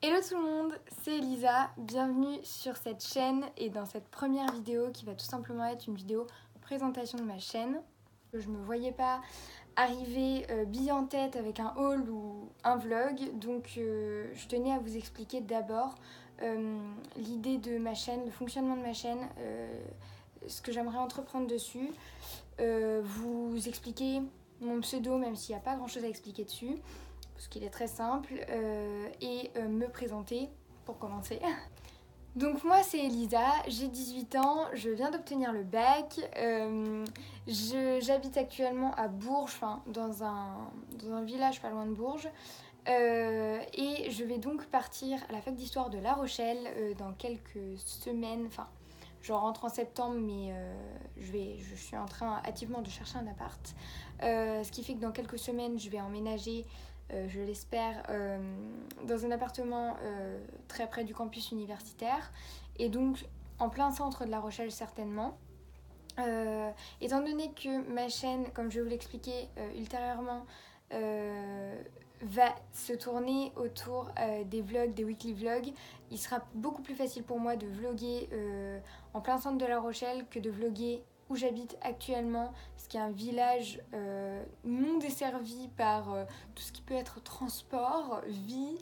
Hello tout le monde, c'est Elisa, bienvenue sur cette chaîne et dans cette première vidéo qui va tout simplement être une vidéo présentation de ma chaîne. Je me voyais pas arriver bille en tête avec un haul ou un vlog, donc je tenais à vous expliquer d'abord l'idée de ma chaîne, le fonctionnement de ma chaîne, ce que j'aimerais entreprendre dessus, vous expliquer mon pseudo même s'il n'y a pas grand chose à expliquer dessus. Parce qu'il est très simple, et me présenter pour commencer. Donc moi c'est Elisa, j'ai 18 ans, je viens d'obtenir le bac, j'habite actuellement à Bourges, enfin dans un village pas loin de Bourges, et je vais donc partir à la fac d'histoire de La Rochelle dans quelques semaines, enfin je rentre en septembre mais je suis en train activement de chercher un appart, ce qui fait que dans quelques semaines je vais emménager, je l'espère, dans un appartement très près du campus universitaire et donc en plein centre de La Rochelle certainement. Étant donné que ma chaîne, comme je vais vous l'expliquer ultérieurement, va se tourner autour des vlogs, des weekly vlogs, il sera beaucoup plus facile pour moi de vlogger en plein centre de La Rochelle que de vlogger où j'habite actuellement, ce qui est un village non desservi par tout ce qui peut être transport, vie,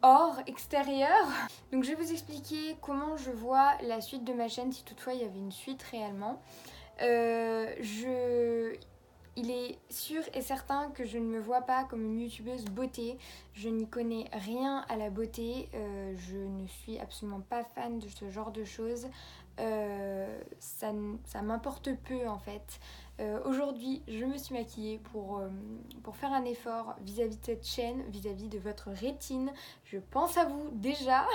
hors, extérieur. Donc je vais vous expliquer comment je vois la suite de ma chaîne, si toutefois il y avait une suite réellement. Il est sûr et certain que je ne me vois pas comme une youtubeuse beauté. Je n'y connais rien à la beauté. Je ne suis absolument pas fan de ce genre de choses. Ça m'importe peu en fait. Aujourd'hui, je me suis maquillée pour faire un effort vis-à-vis de cette chaîne, vis-à-vis de votre rétine. Je pense à vous déjà.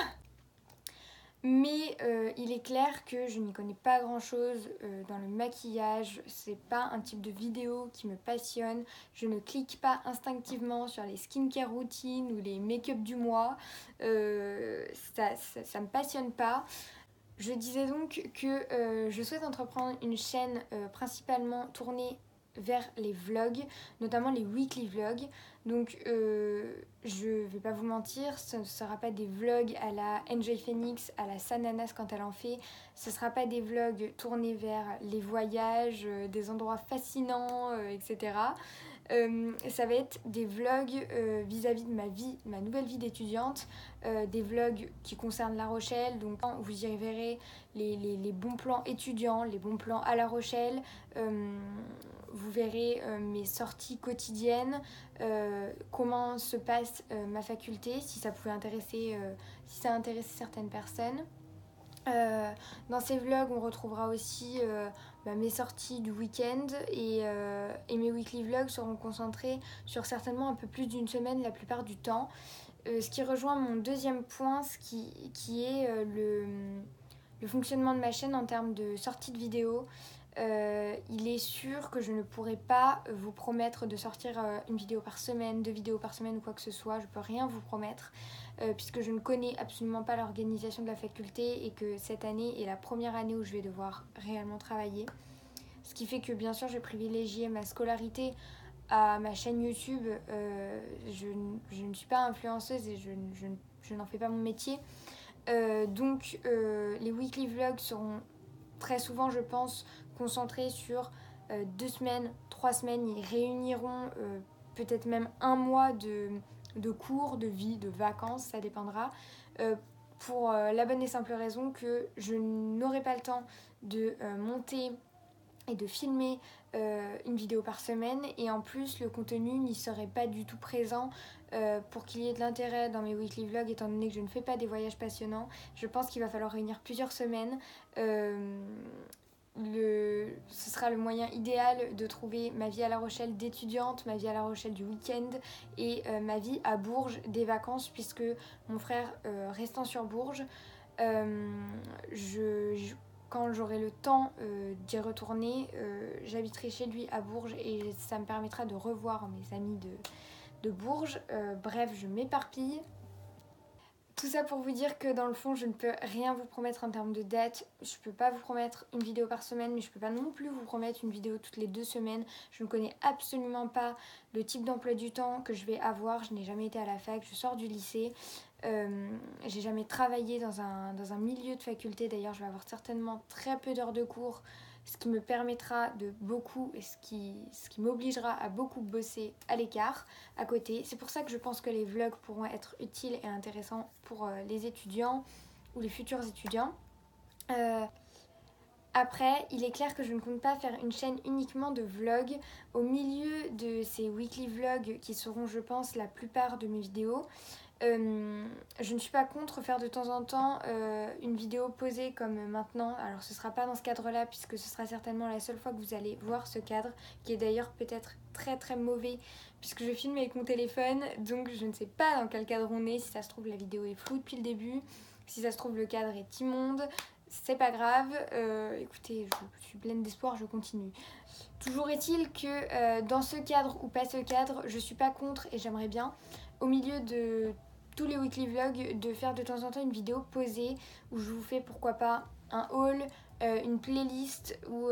Mais il est clair que je n'y connais pas grand chose dans le maquillage, c'est pas un type de vidéo qui me passionne, je ne clique pas instinctivement sur les skincare routines ou les make-up du mois, ça me passionne pas. Je disais donc que je souhaite entreprendre une chaîne principalement tournée vers les vlogs, notamment les weekly vlogs. Donc je vais pas vous mentir, ce ne sera pas des vlogs à la NJ Phoenix, à la Sananas quand elle en fait. Ce ne sera pas des vlogs tournés vers les voyages, des endroits fascinants, etc. Ça va être des vlogs vis-à-vis de ma vie, ma nouvelle vie d'étudiante, des vlogs qui concernent La Rochelle, donc vous y verrez les bons plans étudiants, les bons plans à La Rochelle, vous verrez mes sorties quotidiennes, comment se passe ma faculté, si ça pouvait intéresser, si ça intéresse certaines personnes. Dans ces vlogs, on retrouvera aussi mes sorties du week-end et mes weekly vlogs seront concentrés sur certainement un peu plus d'une semaine la plupart du temps. Ce qui rejoint mon deuxième point, qui est le fonctionnement de ma chaîne en termes de sortie de vidéos. Il est sûr que je ne pourrai pas vous promettre de sortir une vidéo par semaine, 2 vidéos par semaine ou quoi que ce soit. Je peux rien vous promettre puisque je ne connais absolument pas l'organisation de la faculté et que cette année est la première année où je vais devoir réellement travailler. Ce qui fait que bien sûr j'ai privilégié ma scolarité à ma chaîne YouTube. Je ne suis pas influenceuse et je n'en fais pas mon métier. Donc les weekly vlogs seront très souvent, je pense, concentrés sur 2 semaines, 3 semaines. Ils réuniront peut-être même un mois de cours, de vie, de vacances, ça dépendra. Pour la bonne et simple raison que je n'aurai pas le temps de monter et de filmer une vidéo par semaine, et en plus le contenu n'y serait pas du tout présent pour qu'il y ait de l'intérêt dans mes weekly vlogs, étant donné que je ne fais pas des voyages passionnants. Je pense qu'il va falloir réunir plusieurs semaines. Ce sera le moyen idéal de trouver ma vie à La Rochelle d'étudiante, ma vie à La Rochelle du week-end et ma vie à Bourges des vacances, puisque mon frère restant sur Bourges, quand j'aurai le temps d'y retourner, j'habiterai chez lui à Bourges et ça me permettra de revoir mes amis de Bourges. Bref, je m'éparpille. Tout ça pour vous dire que dans le fond, je ne peux rien vous promettre en termes de date. Je peux pas vous promettre une vidéo par semaine, mais je peux pas non plus vous promettre une vidéo toutes les 2 semaines. Je ne connais absolument pas le type d'emploi du temps que je vais avoir. Je n'ai jamais été à la fac, je sors du lycée. J'ai jamais travaillé dans un milieu de faculté. D'ailleurs, je vais avoir certainement très peu d'heures de cours, ce qui me permettra de beaucoup et ce qui m'obligera à beaucoup bosser à l'écart, à côté. C'est pour ça que je pense que les vlogs pourront être utiles et intéressants pour les étudiants ou les futurs étudiants. Après, il est clair que je ne compte pas faire une chaîne uniquement de vlogs. Au milieu de ces weekly vlogs qui seront, je pense, la plupart de mes vidéos, je ne suis pas contre faire de temps en temps une vidéo posée comme maintenant. Alors ce sera pas dans ce cadre là puisque ce sera certainement la seule fois que vous allez voir ce cadre, qui est d'ailleurs peut-être très très mauvais puisque je filme avec mon téléphone, donc je ne sais pas dans quel cadre on est. Si ça se trouve la vidéo est floue depuis le début, si ça se trouve le cadre est immonde, c'est pas grave. Écoutez, je suis pleine d'espoir, je continue. Toujours est-il que dans ce cadre ou pas ce cadre, je suis pas contre et j'aimerais bien au milieu de tous les weekly vlogs de faire de temps en temps une vidéo posée où je vous fais pourquoi pas un haul, une playlist ou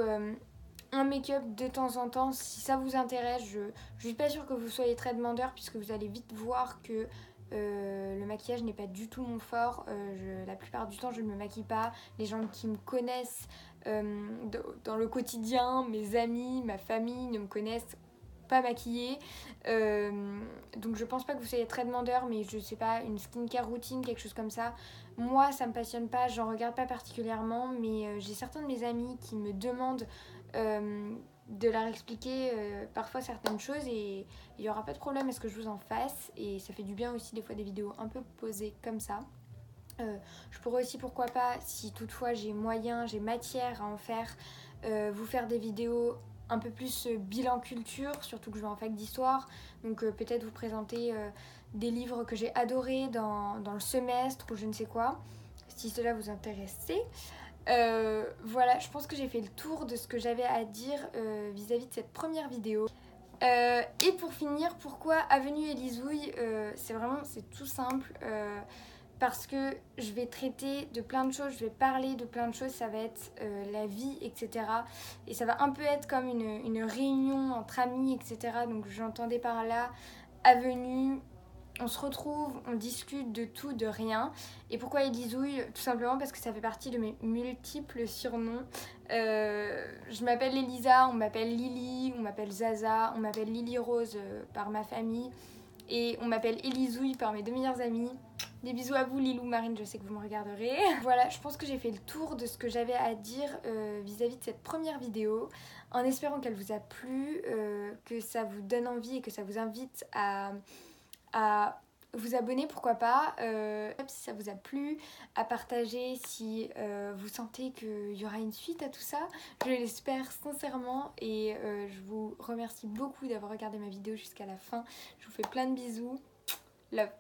un make-up de temps en temps. Si ça vous intéresse, je suis pas sûre que vous soyez très demandeur puisque vous allez vite voir que le maquillage n'est pas du tout mon fort. La plupart du temps je ne me maquille pas. Les gens qui me connaissent dans le quotidien, mes amis, ma famille ne me connaissent pas maquillée, donc je pense pas que vous soyez très demandeur, mais je sais pas, une skincare routine, quelque chose comme ça, moi ça me passionne pas, j'en regarde pas particulièrement, mais j'ai certains de mes amis qui me demandent de leur expliquer parfois certaines choses et il y aura pas de problème à ce que je vous en fasse, et ça fait du bien aussi des fois des vidéos un peu posées comme ça. Je pourrais aussi, pourquoi pas, si toutefois j'ai moyen, j'ai matière à en faire, vous faire des vidéos un peu plus bilan culture, surtout que je vais en fac d'histoire, donc peut-être vous présenter des livres que j'ai adorés dans le semestre ou je ne sais quoi, si cela vous intéresse. Voilà, je pense que j'ai fait le tour de ce que j'avais à dire vis-à-vis de cette première vidéo. Et pour finir, pourquoi Avenue Élisouille, c'est tout simple. Parce que je vais traiter de plein de choses, je vais parler de plein de choses, ça va être la vie, etc. Et ça va un peu être comme une réunion entre amis, etc. Donc j'entendais par là, avenue, on se retrouve, on discute de tout, de rien. Et pourquoi Élisouille ? Tout simplement parce que ça fait partie de mes multiples surnoms. Je m'appelle Elisa, on m'appelle Lily, on m'appelle Zaza, on m'appelle Lily Rose par ma famille. Et on m'appelle Élisouille par mes 2 meilleures amies. Des bisous à vous Lilou, Marine, je sais que vous me regarderez. Voilà, je pense que j'ai fait le tour de ce que j'avais à dire vis-à-vis de cette première vidéo, en espérant qu'elle vous a plu, que ça vous donne envie et que ça vous invite à vous abonner, pourquoi pas, si ça vous a plu, à partager si vous sentez qu'il y aura une suite à tout ça. Je l'espère sincèrement et je vous remercie beaucoup d'avoir regardé ma vidéo jusqu'à la fin. Je vous fais plein de bisous. Love.